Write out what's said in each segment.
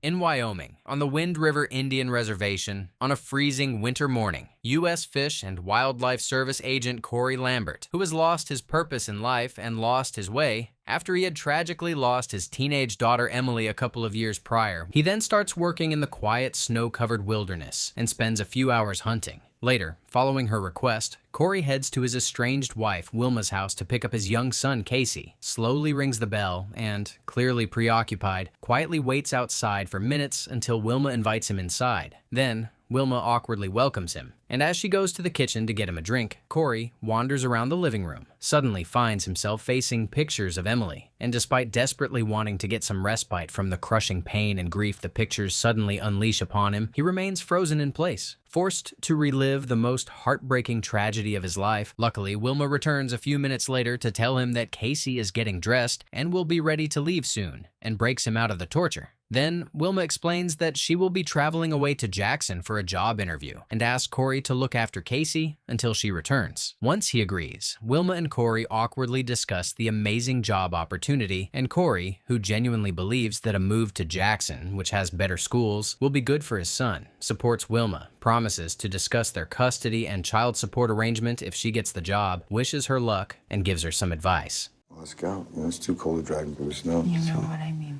In Wyoming, on the Wind River Indian Reservation, on a freezing winter morning, U.S. Fish and Wildlife Service agent Corey Lambert, who has lost his purpose in life and lost his way after he had tragically lost his teenage daughter Emily a couple of years prior, he then starts working in the quiet, snow-covered wilderness and spends a few hours hunting. Later, following her request, Corey heads to his estranged wife Wilma's house to pick up his young son Casey, slowly rings the bell, and, clearly preoccupied, quietly waits outside for minutes until Wilma invites him inside. Then, Wilma awkwardly welcomes him, and as she goes to the kitchen to get him a drink, Corey wanders around the living room, suddenly finds himself facing pictures of Emily, and despite desperately wanting to get some respite from the crushing pain and grief the pictures suddenly unleash upon him, he remains frozen in place, forced to relive the most heartbreaking tragedy of his life. Luckily, Wilma returns a few minutes later to tell him that Casey is getting dressed and will be ready to leave soon, and breaks him out of the torture. Then, Wilma explains that she will be traveling away to Jackson for a job interview and asks Corey to look after Casey until she returns. Once he agrees, Wilma and Corey awkwardly discuss the amazing job opportunity, and Corey, who genuinely believes that a move to Jackson, which has better schools, will be good for his son, supports Wilma, promises to discuss their custody and child support arrangement if she gets the job, wishes her luck, and gives her some advice. Well, let's go. You know, it's too cold to drive through the snow. You know what I mean.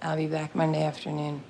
I'll be back Monday afternoon.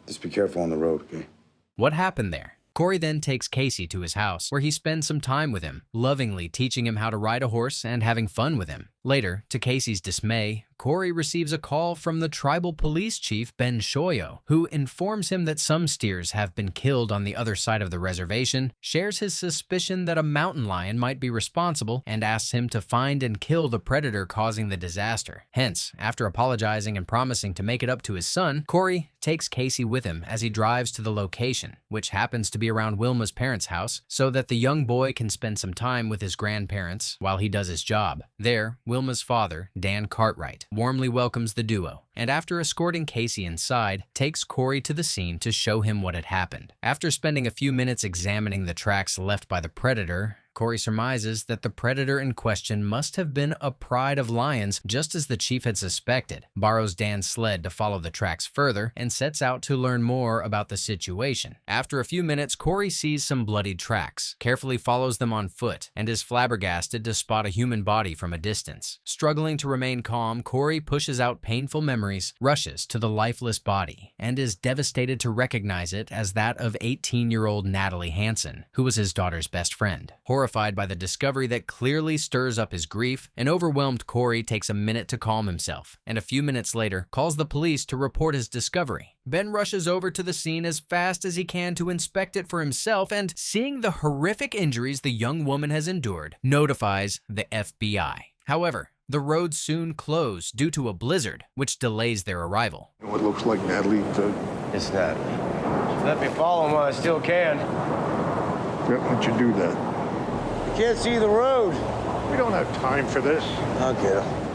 Just be careful on the road, okay? What happened there? Corey then takes Casey to his house, where he spends some time with him, lovingly teaching him how to ride a horse and having fun with him. Later, to Casey's dismay, Corey receives a call from the tribal police chief Ben Shoyo, who informs him that some steers have been killed on the other side of the reservation, shares his suspicion that a mountain lion might be responsible, and asks him to find and kill the predator causing the disaster. Hence, after apologizing and promising to make it up to his son, Corey takes Casey with him as he drives to the location, which happens to be around Wilma's parents' house, so that the young boy can spend some time with his grandparents while he does his job. There, Wilma's father, Dan Cartwright, warmly welcomes the duo, and after escorting Casey inside, takes Corey to the scene to show him what had happened. After spending a few minutes examining the tracks left by the predator, Corey surmises that the predator in question must have been a pride of lions, just as the chief had suspected, borrows Dan's sled to follow the tracks further, and sets out to learn more about the situation. After a few minutes, Corey sees some bloodied tracks, carefully follows them on foot, and is flabbergasted to spot a human body from a distance. Struggling to remain calm, Corey pushes out painful memories, rushes to the lifeless body, and is devastated to recognize it as that of 18-year-old Natalie Hansen, who was his daughter's best friend. Horrified by the discovery that clearly stirs up his grief, an overwhelmed Corey takes a minute to calm himself, and a few minutes later calls the police to report his discovery. Ben rushes over to the scene as fast as he can to inspect it for himself, and, seeing the horrific injuries the young woman has endured, notifies the FBI. However, the roads soon close due to a blizzard, which delays their arrival. What looks like Natalie, It's Natalie. Let me follow him while I still can. why don't you do that? Can't see the road. We don't have time for this. Okay.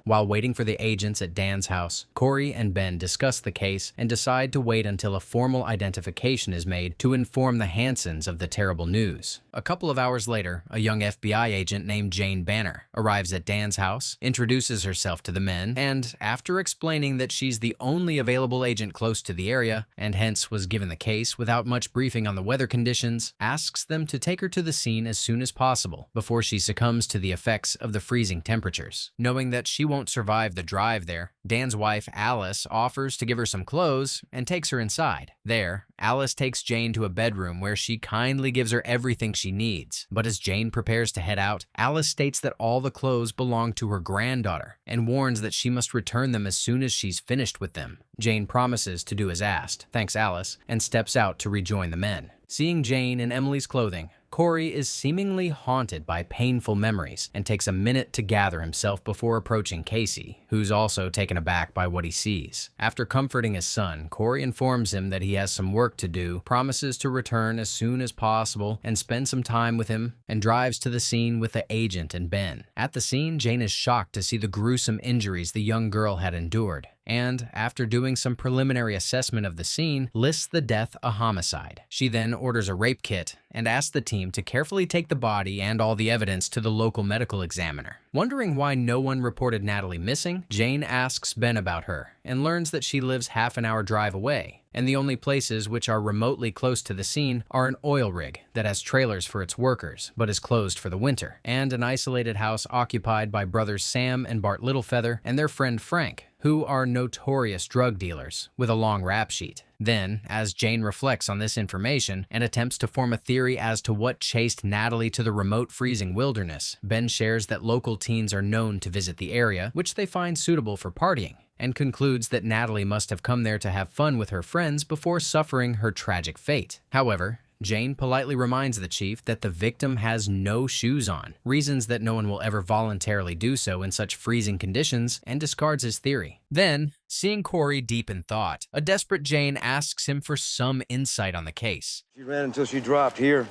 While waiting for the agents at Dan's house, Corey and Ben discuss the case and decide to wait until a formal identification is made to inform the Hansens of the terrible news. A couple of hours later, a young FBI agent named Jane Banner arrives at Dan's house, introduces herself to the men, and, after explaining that she's the only available agent close to the area, and hence was given the case without much briefing on the weather conditions, asks them to take her to the scene as soon as possible before she succumbs to the effects of the freezing temperatures. Knowing that she won't survive the drive there, Dan's wife, Alice, offers to give her some clothes and takes her inside. There, Alice takes Jane to a bedroom where she kindly gives her everything she needs. But as Jane prepares to head out, Alice states that all the clothes belong to her granddaughter and warns that she must return them as soon as she's finished with them. Jane promises to do as asked, thanks Alice, and steps out to rejoin the men. Seeing Jane in Emily's clothing, Corey is seemingly haunted by painful memories and takes a minute to gather himself before approaching Casey, who's also taken aback by what he sees. After comforting his son, Corey informs him that he has some work to do, promises to return as soon as possible and spend some time with him, and drives to the scene with the agent and Ben. At the scene, Jane is shocked to see the gruesome injuries the young girl had endured, and, after doing some preliminary assessment of the scene, lists the death a homicide. She then orders a rape kit and asks the team to carefully take the body and all the evidence to the local medical examiner. Wondering why no one reported Natalie missing, Jane asks Ben about her and learns that she lives half an hour drive away, and the only places which are remotely close to the scene are an oil rig that has trailers for its workers but is closed for the winter, and an isolated house occupied by brothers Sam and Bart Littlefeather and their friend Frank, who are notorious drug dealers with a long rap sheet. Then, as Jane reflects on this information and attempts to form a theory as to what chased Natalie to the remote freezing wilderness, Ben shares that local teens are known to visit the area, which they find suitable for partying, and concludes that Natalie must have come there to have fun with her friends before suffering her tragic fate. However, Jane politely reminds the chief that the victim has no shoes on, reasons that no one will ever voluntarily do so in such freezing conditions, and discards his theory. Then, seeing Corey deep in thought, a desperate Jane asks him for some insight on the case. She ran until she dropped here.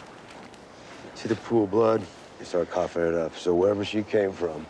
See the pool of blood? They started coughing it up. So wherever she came from,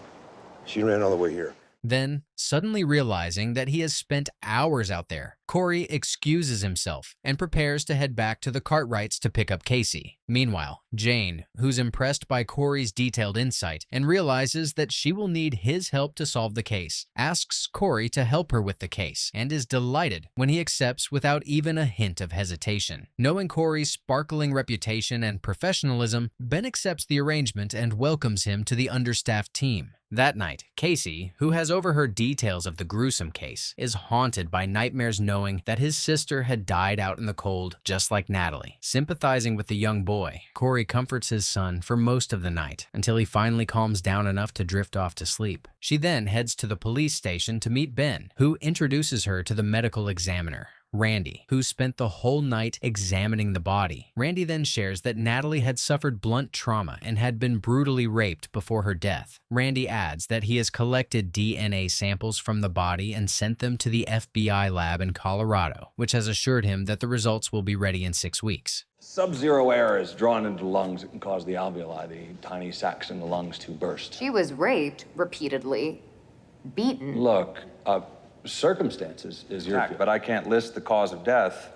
she ran all the way here. Then, suddenly realizing that he has spent hours out there, Corey excuses himself and prepares to head back to the Cartwrights to pick up Casey. Meanwhile, Jane, who's impressed by Corey's detailed insight and realizes that she will need his help to solve the case, asks Corey to help her with the case and is delighted when he accepts without even a hint of hesitation. Knowing Corey's sparkling reputation and professionalism, Ben accepts the arrangement and welcomes him to the understaffed team. That night, Casey, who has overheard details of the gruesome case, is haunted by nightmares knowing that his sister had died out in the cold just like Natalie. Sympathizing with the young boy, Corey comforts his son for most of the night until he finally calms down enough to drift off to sleep. She then heads to the police station to meet Ben, who introduces her to the medical examiner, Randy, who spent the whole night examining the body. Randy then shares that Natalie had suffered blunt trauma and had been brutally raped before her death. Randy adds that he has collected DNA samples from the body and sent them to the FBI lab in Colorado, which has assured him that the results will be ready in 6 weeks. Sub-zero air is drawn into the lungs. It can cause the alveoli, the tiny sacs in the lungs, to burst. She was raped repeatedly, beaten. Look, circumstances is your... But I can't list the cause of death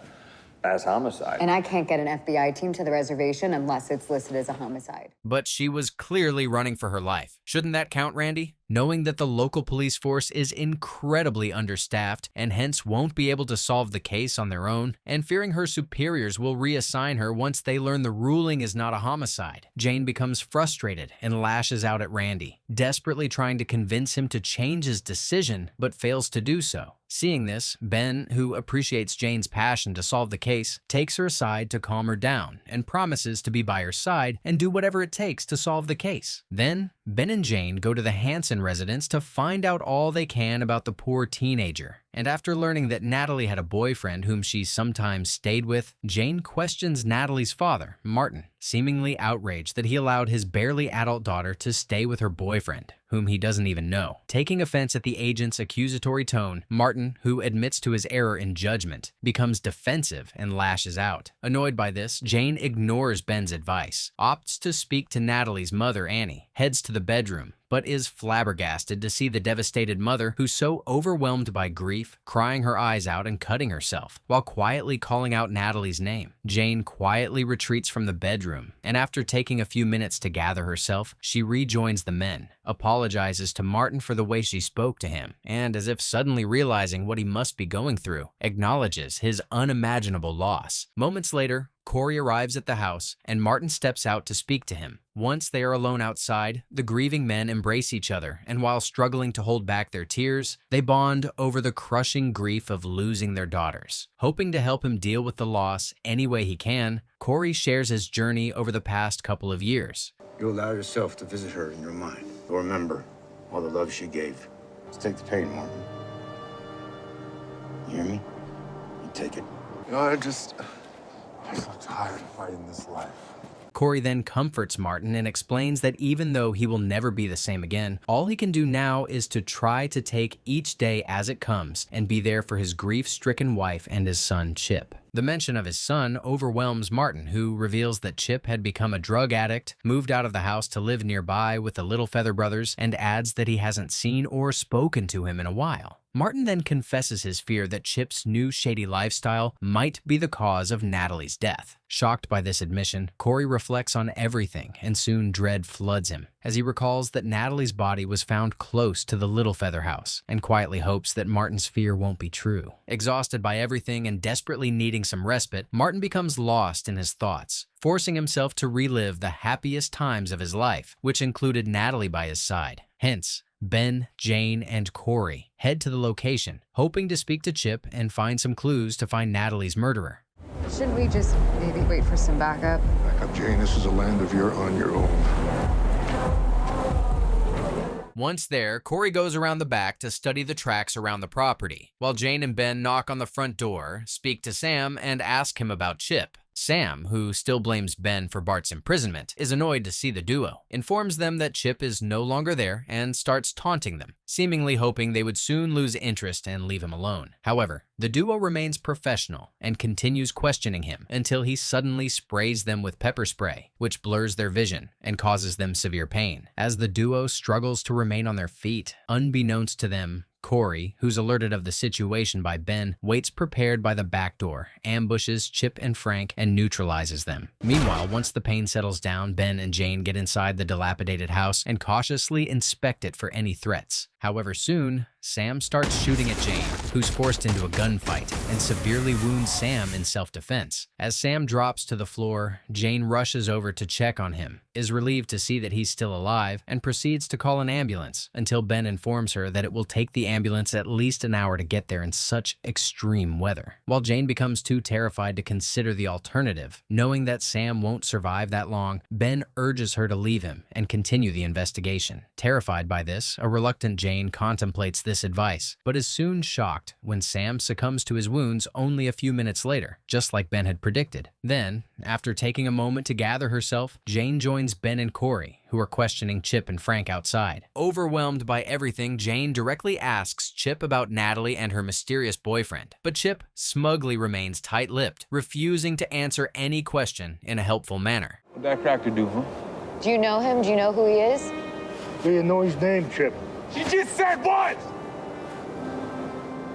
as homicide. And I can't get an FBI team to the reservation unless it's listed as a homicide. But she was clearly running for her life. Shouldn't that count, Randy? Knowing that the local police force is incredibly understaffed and hence won't be able to solve the case on their own, and fearing her superiors will reassign her once they learn the ruling is not a homicide, Jane becomes frustrated and lashes out at Randy, desperately trying to convince him to change his decision, but fails to do so. Seeing this, Ben, who appreciates Jane's passion to solve the case, takes her aside to calm her down and promises to be by her side and do whatever it takes to solve the case. Then, Ben and Jane go to the Hanson residence to find out all they can about the poor teenager. And after learning that Natalie had a boyfriend whom she sometimes stayed with, Jane questions Natalie's father, Martin, seemingly outraged that he allowed his barely adult daughter to stay with her boyfriend, whom he doesn't even know. Taking offense at the agent's accusatory tone, Martin, who admits to his error in judgment, becomes defensive and lashes out. Annoyed by this, Jane ignores Ben's advice, opts to speak to Natalie's mother, Annie, heads to the bedroom, but is flabbergasted to see the devastated mother who's so overwhelmed by grief, crying her eyes out and cutting herself, while quietly calling out Natalie's name. Jane quietly retreats from the bedroom, and after taking a few minutes to gather herself, she rejoins the men, apologizes to Martin for the way she spoke to him, and as if suddenly realizing what he must be going through, acknowledges his unimaginable loss. Moments later, Corey arrives at the house, and Martin steps out to speak to him. Once they are alone outside, the grieving men embrace each other, and while struggling to hold back their tears, they bond over the crushing grief of losing their daughters. Hoping to help him deal with the loss any way he can, Corey shares his journey over the past couple of years. You allow yourself to visit her in your mind. You'll remember all the love she gave. Let's take the pain, Martin. You hear me? You take it. You know, I'm so tired of fighting this life. Corey then comforts Martin and explains that even though he will never be the same again, all he can do now is to try to take each day as it comes and be there for his grief-stricken wife and his son, Chip. The mention of his son overwhelms Martin, who reveals that Chip had become a drug addict, moved out of the house to live nearby with the Littlefeather brothers, and adds that he hasn't seen or spoken to him in a while. Martin then confesses his fear that Chip's new shady lifestyle might be the cause of Natalie's death. Shocked by this admission, Corey reflects on everything and soon dread floods him as he recalls that Natalie's body was found close to the Littlefeather house and quietly hopes that Martin's fear won't be true. Exhausted by everything and desperately needing some respite, Martin becomes lost in his thoughts, forcing himself to relive the happiest times of his life, which included Natalie by his side. Hence, Ben, Jane, and Corey head to the location, hoping to speak to Chip and find some clues to find Natalie's murderer. Shouldn't we just maybe wait for some backup? Backup, Jane. This is a land of you're on your own. Once there, Corey goes around the back to study the tracks around the property, while Jane and Ben knock on the front door, speak to Sam, and ask him about Chip. Sam, who still blames Ben for Bart's imprisonment, is annoyed to see the duo, informs them that Chip is no longer there, and starts taunting them, seemingly hoping they would soon lose interest and leave him alone. However, the duo remains professional and continues questioning him until he suddenly sprays them with pepper spray, which blurs their vision and causes them severe pain. As the duo struggles to remain on their feet, unbeknownst to them, Corey, who's alerted of the situation by Ben, waits prepared by the back door, ambushes Chip and Frank, and neutralizes them. Meanwhile, once the pain settles down, Ben and Jane get inside the dilapidated house and cautiously inspect it for any threats. However, soon, Sam starts shooting at Jane, who's forced into a gunfight, and severely wounds Sam in self-defense. As Sam drops to the floor, Jane rushes over to check on him, is relieved to see that he's still alive, and proceeds to call an ambulance until Ben informs her that it will take the ambulance at least an hour to get there in such extreme weather. While Jane becomes too terrified to consider the alternative, knowing that Sam won't survive that long, Ben urges her to leave him and continue the investigation. Terrified by this, a reluctant Jane contemplates this advice, but is soon shocked when Sam succumbs to his wounds only a few minutes later, just like Ben had predicted. Then, after taking a moment to gather herself, Jane joins Ben and Corey, who are questioning Chip and Frank outside. Overwhelmed by everything, Jane directly asks Chip about Natalie and her mysterious boyfriend, but Chip smugly remains tight-lipped, refusing to answer any question in a helpful manner. What'd that cracker do, huh? Do you know him? Do you know who he is? Do you know his name, Chip? She just said what?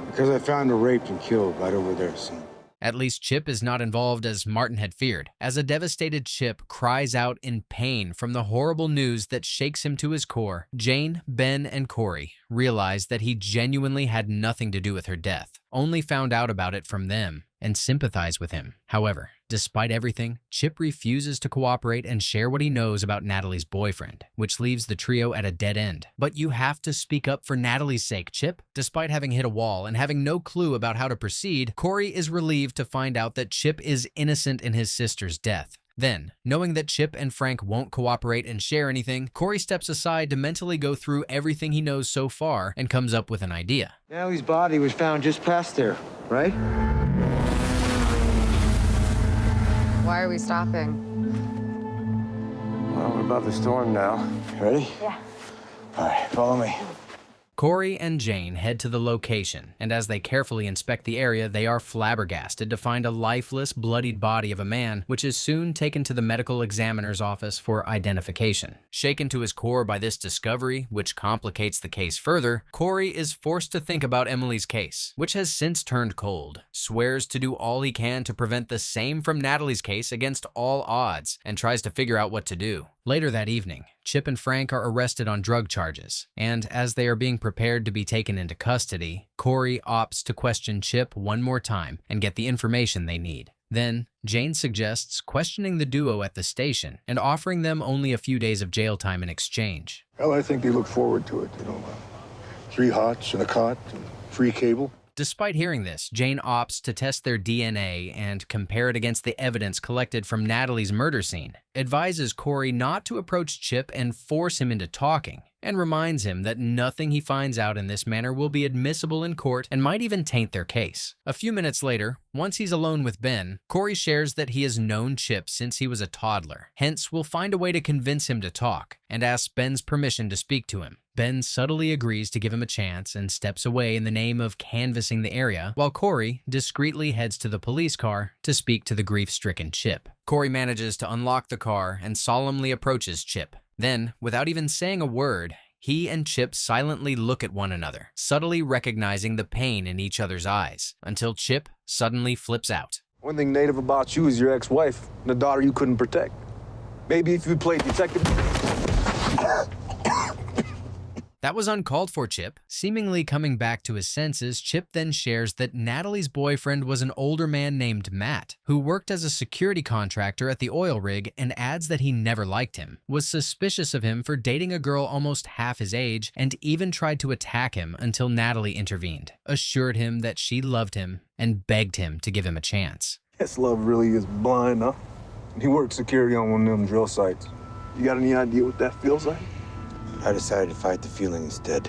Because I found her raped and killed right over there, son. At least Chip is not involved as Martin had feared, as a devastated Chip cries out in pain from the horrible news that shakes him to his core. Jane, Ben, and Corey realize that he genuinely had nothing to do with her death, only found out about it from them, and sympathize with him. However, despite everything, Chip refuses to cooperate and share what he knows about Natalie's boyfriend, which leaves the trio at a dead end. But you have to speak up for Natalie's sake, Chip. Despite having hit a wall and having no clue about how to proceed, Corey is relieved to find out that Chip is innocent in his sister's death. Then, knowing that Chip and Frank won't cooperate and share anything, Corey steps aside to mentally go through everything he knows so far and comes up with an idea. Natalie's body was found just past there, right? Why are we stopping? Well, we're above the storm now. Ready? Yeah. All right, follow me. Corey and Jane head to the location, and as they carefully inspect the area, they are flabbergasted to find a lifeless, bloodied body of a man, which is soon taken to the medical examiner's office for identification. Shaken to his core by this discovery, which complicates the case further, Corey is forced to think about Emily's case, which has since turned cold, swears to do all he can to prevent the same from Natalie's case against all odds, and tries to figure out what to do. Later that evening, Chip and Frank are arrested on drug charges, and as they are being prepared to be taken into custody, Corey opts to question Chip one more time and get the information they need. Then, Jane suggests questioning the duo at the station and offering them only a few days of jail time in exchange. Well, I think they look forward to it, 3 hots and a cot and free cable. Despite hearing this, Jane opts to test their DNA and compare it against the evidence collected from Natalie's murder scene, advises Corey not to approach Chip and force him into talking, and reminds him that nothing he finds out in this manner will be admissible in court and might even taint their case. A few minutes later, once he's alone with Ben, Corey shares that he has known Chip since he was a toddler, hence will find a way to convince him to talk, and asks Ben's permission to speak to him. Ben subtly agrees to give him a chance and steps away in the name of canvassing the area, while Corey discreetly heads to the police car to speak to the grief-stricken Chip. Corey manages to unlock the car and solemnly approaches Chip. Then, without even saying a word, He and Chip silently look at one another, subtly recognizing the pain in each other's eyes, until Chip suddenly flips out. One thing native about you is your ex-wife and the daughter you couldn't protect. Maybe if you played detective... That was uncalled for, Chip. Seemingly coming back to his senses, Chip then shares that Natalie's boyfriend was an older man named Matt, who worked as a security contractor at the oil rig, and adds that he never liked him, was suspicious of him for dating a girl almost half his age, and even tried to attack him until Natalie intervened, assured him that she loved him, and begged him to give him a chance. This love really is blind, huh? He worked security on one of them drill sites. You got any idea what that feels like? I decided to fight the feeling instead.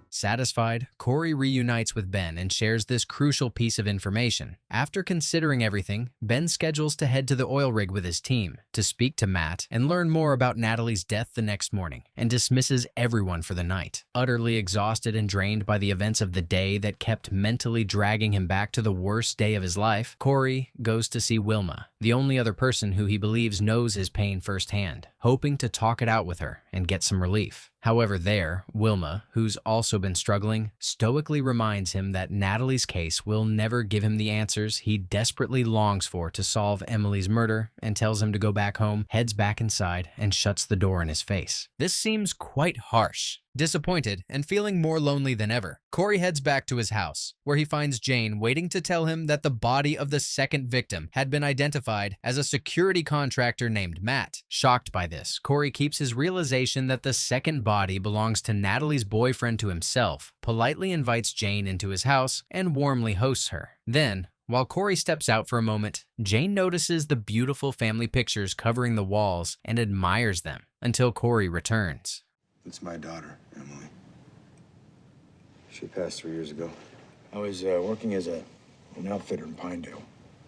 Satisfied, Corey reunites with Ben and shares this crucial piece of information. After considering everything, Ben schedules to head to the oil rig with his team to speak to Matt and learn more about Natalie's death the next morning, and dismisses everyone for the night. Utterly exhausted and drained by the events of the day that kept mentally dragging him back to the worst day of his life, Corey goes to see Wilma, the only other person who he believes knows his pain firsthand, hoping to talk it out with her and get some relief. However, there, Wilma, who's also been struggling, stoically reminds him that Natalie's case will never give him the answers he desperately longs for to solve Emily's murder, and tells him to go back home, heads back inside, and shuts the door in his face. This seems quite harsh. Disappointed and feeling more lonely than ever, Corey heads back to his house, where he finds Jane waiting to tell him that the body of the second victim had been identified as a security contractor named Matt. Shocked by this, Corey keeps his realization that the second body belongs to Natalie's boyfriend to himself, politely invites Jane into his house, and warmly hosts her. Then, while Corey steps out for a moment, Jane notices the beautiful family pictures covering the walls and admires them until Corey returns. It's my daughter, Emily. She passed 3 years ago. I was working as an outfitter in Pinedale,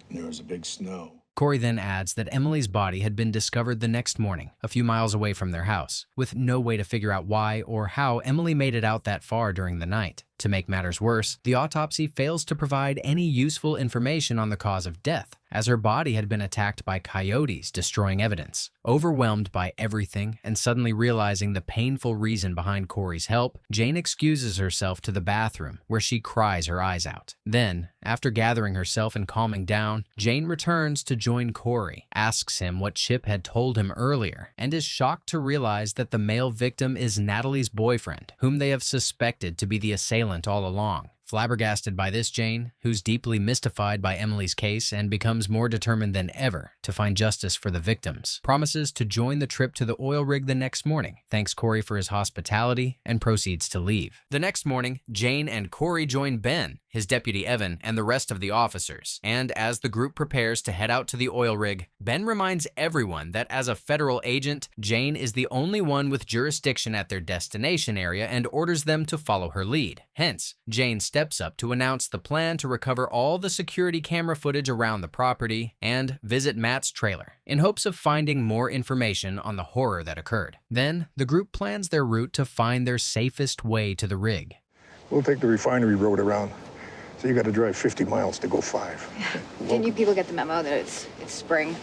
and there was a big snow. Corey then adds that Emily's body had been discovered the next morning, a few miles away from their house, with no way to figure out why or how Emily made it out that far during the night. To make matters worse, the autopsy fails to provide any useful information on the cause of death, as her body had been attacked by coyotes, destroying evidence. Overwhelmed by everything and suddenly realizing the painful reason behind Corey's help, Jane excuses herself to the bathroom, where she cries her eyes out. Then, after gathering herself and calming down, Jane returns to join Corey, asks him what Chip had told him earlier, and is shocked to realize that the male victim is Natalie's boyfriend, whom they have suspected to be the assailant all along. Flabbergasted by this, Jane, who's deeply mystified by Emily's case and becomes more determined than ever to find justice for the victims, promises to join the trip to the oil rig the next morning, thanks Corey for his hospitality, and proceeds to leave. The next morning, Jane and Corey join Ben, his deputy Evan, and the rest of the officers. And as the group prepares to head out to the oil rig, Ben reminds everyone that as a federal agent, Jane is the only one with jurisdiction at their destination area and orders them to follow her lead. Hence, Jane steps up to announce the plan to recover all the security camera footage around the property and visit Matt's trailer, in hopes of finding more information on the horror that occurred. Then, the group plans their route to find their safest way to the rig. We'll take the refinery road around. So you got to drive 50 miles to go 5. Didn't you people get the memo that it's spring?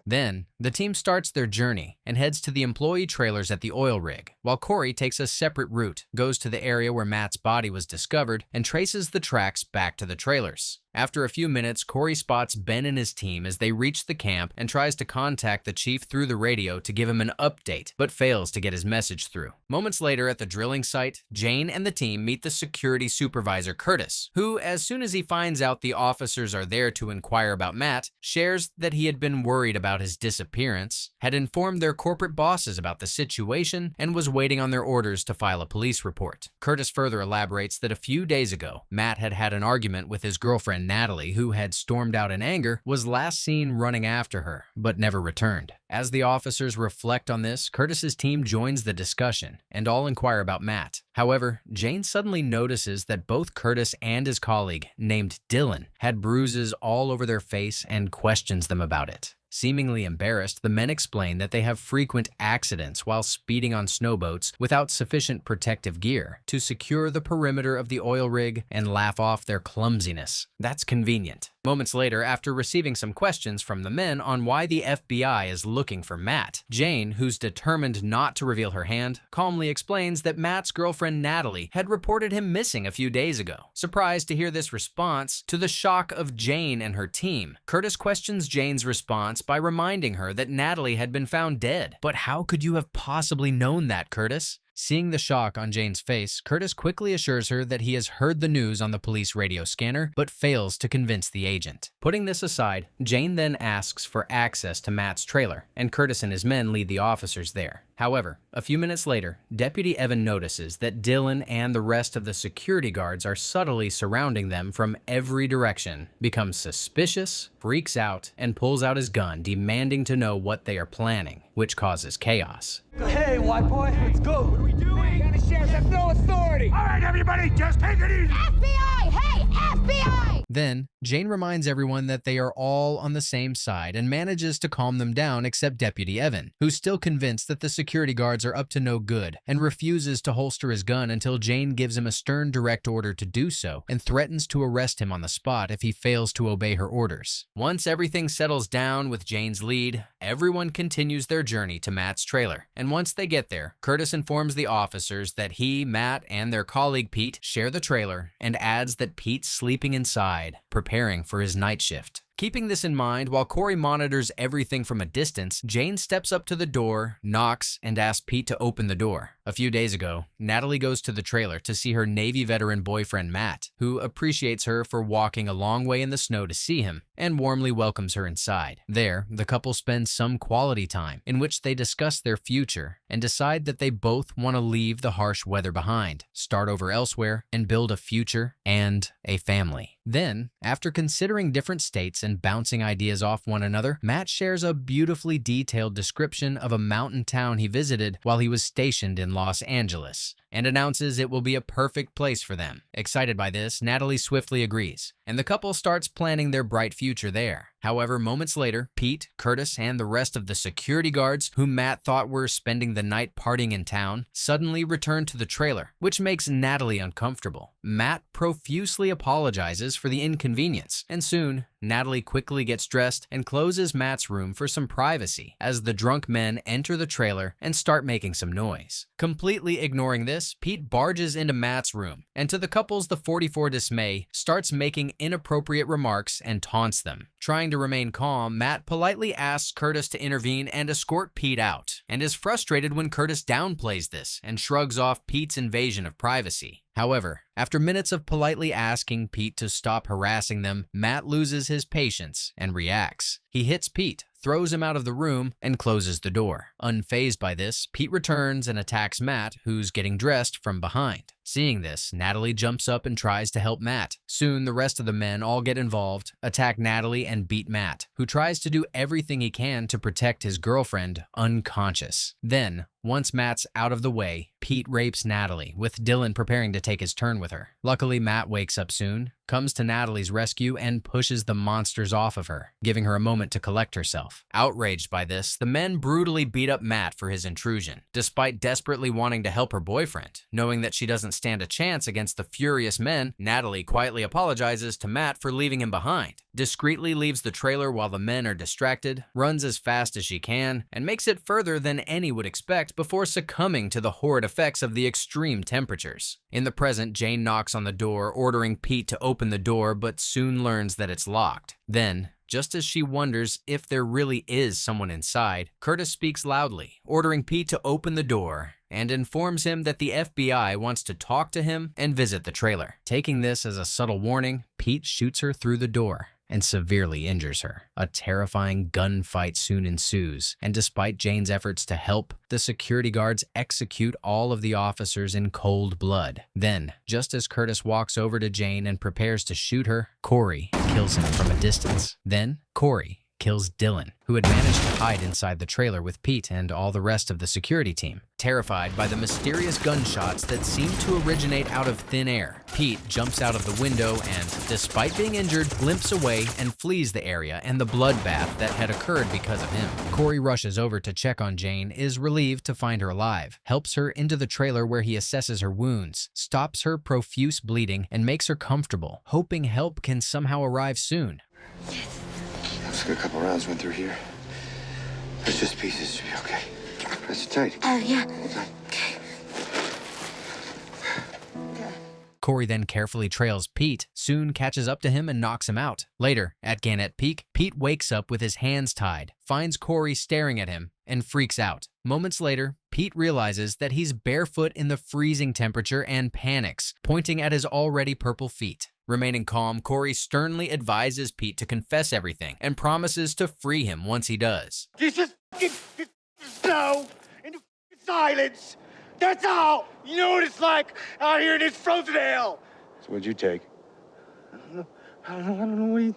Then, the team starts their journey and heads to the employee trailers at the oil rig, while Corey takes a separate route, goes to the area where Matt's body was discovered, and traces the tracks back to the trailers. After a few minutes, Corey spots Ben and his team as they reach the camp and tries to contact the chief through the radio to give him an update, but fails to get his message through. Moments later at the drilling site, Jane and the team meet the security supervisor, Curtis, who, as soon as he finds out the officers are there to inquire about Matt, shares that he had been worried about his disappearance, had informed their corporate bosses about the situation, and was waiting on their orders to file a police report. Curtis further elaborates that a few days ago, Matt had had an argument with his girlfriend Natalie, who had stormed out in anger, was last seen running after her, but never returned. As the officers reflect on this, Curtis's team joins the discussion, and all inquire about Matt. However, Jane suddenly notices that both Curtis and his colleague, named Dylan, had bruises all over their face and questions them about it. Seemingly embarrassed, the men explain that they have frequent accidents while speeding on snowboats without sufficient protective gear to secure the perimeter of the oil rig and laugh off their clumsiness. That's convenient. Moments later, after receiving some questions from the men on why the FBI is looking for Matt, Jane, who's determined not to reveal her hand, calmly explains that Matt's girlfriend Natalie had reported him missing a few days ago. Surprised to hear this response, to the shock of Jane and her team, Curtis questions Jane's response by reminding her that Natalie had been found dead. But how could you have possibly known that, Curtis? Seeing the shock on Jane's face, Curtis quickly assures her that he has heard the news on the police radio scanner, but fails to convince the agent. Putting this aside, Jane then asks for access to Matt's trailer, and Curtis and his men lead the officers there. However, a few minutes later, Deputy Evan notices that Dylan and the rest of the security guards are subtly surrounding them from every direction, becomes suspicious, freaks out, and pulls out his gun, demanding to know what they are planning, which causes chaos. Hey, white boy, let's go. What are we doing? The sheriff has no authority. All right, everybody, just take it easy. FBI! Hey, FBI! Then, Jane reminds everyone that they are all on the same side and manages to calm them down except Deputy Evan, who's still convinced that the security guards are up to no good and refuses to holster his gun until Jane gives him a stern direct order to do so and threatens to arrest him on the spot if he fails to obey her orders. Once everything settles down with Jane's lead, everyone continues their journey to Matt's trailer, and once they get there, Curtis informs the officers that he, Matt, and their colleague Pete share the trailer and adds that Pete's sleeping inside, preparing for his night shift. Keeping this in mind, while Corey monitors everything from a distance, Jane steps up to the door, knocks, and asks Pete to open the door. A few days ago, Natalie goes to the trailer to see her Navy veteran boyfriend Matt, who appreciates her for walking a long way in the snow to see him, and warmly welcomes her inside. There, the couple spends some quality time in which they discuss their future and decide that they both want to leave the harsh weather behind, start over elsewhere, and build a future and a family. Then, after considering different states and bouncing ideas off one another, Matt shares a beautifully detailed description of a mountain town he visited while he was stationed in Los Angeles, and announces it will be a perfect place for them. Excited by this, Natalie swiftly agrees, and the couple starts planning their bright future there. However, moments later, Pete, Curtis, and the rest of the security guards, whom Matt thought were spending the night partying in town, suddenly return to the trailer, which makes Natalie uncomfortable. Matt profusely apologizes for the inconvenience, and soon, Natalie quickly gets dressed and closes Matt's room for some privacy as the drunk men enter the trailer and start making some noise. Completely ignoring this, Pete barges into Matt's room, and to the couple's the 44 dismay, starts making inappropriate remarks and taunts them. Trying to remain calm, Matt politely asks Curtis to intervene and escort Pete out, and is frustrated when Curtis downplays this and shrugs off Pete's invasion of privacy. However, after minutes of politely asking Pete to stop harassing them, Matt loses his patience and reacts. He hits Pete, throws him out of the room, and closes the door. Unfazed by this, Pete returns and attacks Matt, who's getting dressed, from behind. Seeing this, Natalie jumps up and tries to help Matt. Soon, the rest of the men all get involved, attack Natalie, and beat Matt, who tries to do everything he can to protect his girlfriend, unconscious. Then, once Matt's out of the way, Pete rapes Natalie, with Dylan preparing to take his turn with her. Luckily, Matt wakes up soon, comes to Natalie's rescue, and pushes the monsters off of her, giving her a moment to collect herself. Outraged by this, the men brutally beat up Matt for his intrusion, despite desperately wanting to help her boyfriend. Knowing that she doesn't stand a chance against the furious men, Natalie quietly apologizes to Matt for leaving him behind, discreetly leaves the trailer while the men are distracted, runs as fast as she can, and makes it further than any would expect before succumbing to the horrid effects of the extreme temperatures. In the present, Jane knocks on the door, ordering Pete to open the door, but soon learns that it's locked. Then, just as she wonders if there really is someone inside, Curtis speaks loudly, ordering Pete to open the door, and informs him that the FBI wants to talk to him and visit the trailer. Taking this as a subtle warning, Pete shoots her through the door and severely injures her. A terrifying gunfight soon ensues, and despite Jane's efforts to help, the security guards execute all of the officers in cold blood. Then, just as Curtis walks over to Jane and prepares to shoot her, Corey kills him from a distance. Then, Corey kills Dylan, who had managed to hide inside the trailer with Pete and all the rest of the security team. Terrified by the mysterious gunshots that seem to originate out of thin air, Pete jumps out of the window and, despite being injured, limps away and flees the area and the bloodbath that had occurred because of him. Corey rushes over to check on Jane, is relieved to find her alive, helps her into the trailer where he assesses her wounds, stops her profuse bleeding, and makes her comfortable, hoping help can somehow arrive soon. Looks like a couple rounds went through here. It's just pieces. Should be okay. Press it tight. Oh, yeah. Hold tight. Corey then carefully trails Pete, soon catches up to him and knocks him out. Later, at Gannett Peak, Pete wakes up with his hands tied, finds Corey staring at him, and freaks out. Moments later, Pete realizes that he's barefoot in the freezing temperature and panics, pointing at his already purple feet. Remaining calm, Corey sternly advises Pete to confess everything and promises to free him once he does. Just snow and silence. That's all. You know what it's like out here in this frozen hell. So what'd you take? I don't know what you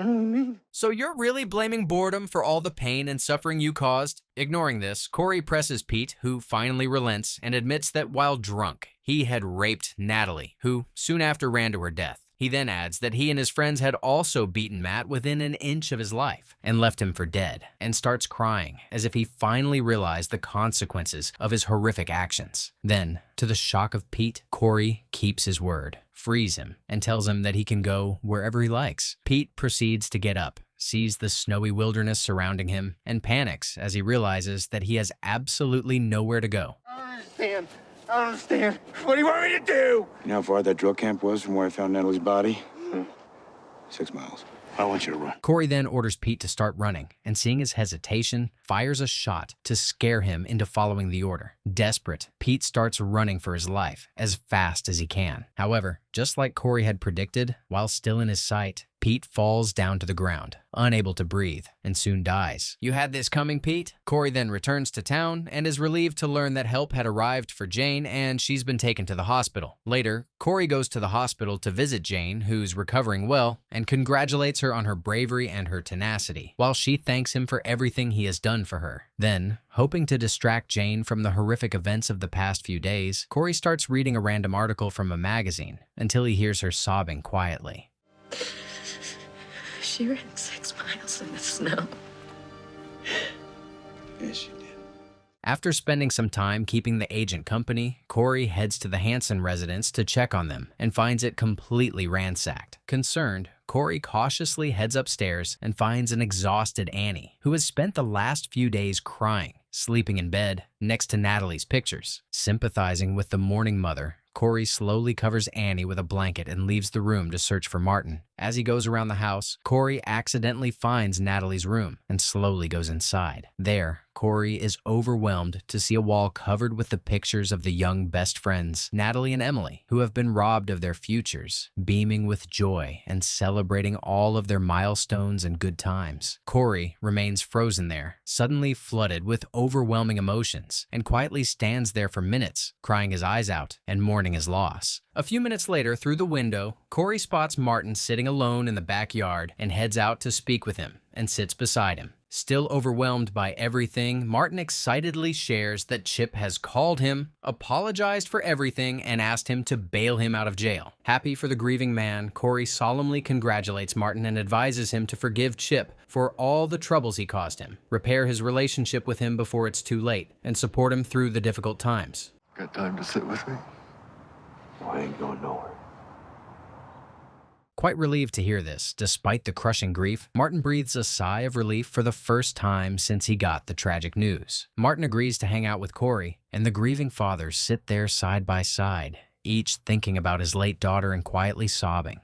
mean. So you're really blaming boredom for all the pain and suffering you caused? Ignoring this, Corey presses Pete, who finally relents and admits that while drunk, he had raped Natalie, who soon after ran to her death. He then adds that he and his friends had also beaten Matt within an inch of his life and left him for dead, and starts crying as if he finally realized the consequences of his horrific actions. Then, to the shock of Pete, Corey keeps his word, frees him, and tells him that he can go wherever he likes. Pete proceeds to get up, sees the snowy wilderness surrounding him, and panics as he realizes that he has absolutely nowhere to go. I don't understand. What do you want me to do? You know how far that drill camp was from where I found Natalie's body? 6 miles. I want you to run. Corey then orders Pete to start running, and seeing his hesitation, fires a shot to scare him into following the order. Desperate, Pete starts running for his life as fast as he can. However, just like Corey had predicted, while still in his sight, Pete falls down to the ground, unable to breathe, and soon dies. You had this coming, Pete? Corey then returns to town and is relieved to learn that help had arrived for Jane and she's been taken to the hospital. Later, Corey goes to the hospital to visit Jane, who's recovering well, and congratulates her on her bravery and her tenacity, while she thanks him for everything he has done for her. Then, hoping to distract Jane from the horrific events of the past few days, Corey starts reading a random article from a magazine until he hears her sobbing quietly. She ran 6 miles in the snow. Yes, she did. After spending some time keeping the agent company, Corey heads to the Hanson residence to check on them and finds it completely ransacked. Concerned, Corey cautiously heads upstairs and finds an exhausted Annie, who has spent the last few days crying, sleeping in bed next to Natalie's pictures. Sympathizing with the mourning mother, Corey slowly covers Annie with a blanket and leaves the room to search for Martin. As he goes around the house, Corey accidentally finds Natalie's room and slowly goes inside. There, Corey is overwhelmed to see a wall covered with the pictures of the young best friends, Natalie and Emily, who have been robbed of their futures, beaming with joy and celebrating all of their milestones and good times. Corey remains frozen there, suddenly flooded with overwhelming emotions, and quietly stands there for minutes, crying his eyes out and mourning his loss. A few minutes later, through the window, Corey spots Martin sitting alone in the backyard and heads out to speak with him and sits beside him. Still overwhelmed by everything, Martin excitedly shares that Chip has called him, apologized for everything, and asked him to bail him out of jail. Happy for the grieving man, Corey solemnly congratulates Martin and advises him to forgive Chip for all the troubles he caused him, repair his relationship with him before it's too late, and support him through the difficult times. Got time to sit with me? I ain't going nowhere. Quite relieved to hear this, despite the crushing grief, Martin breathes a sigh of relief for the first time since he got the tragic news. Martin agrees to hang out with Corey, and the grieving fathers sit there side by side, each thinking about his late daughter and quietly sobbing.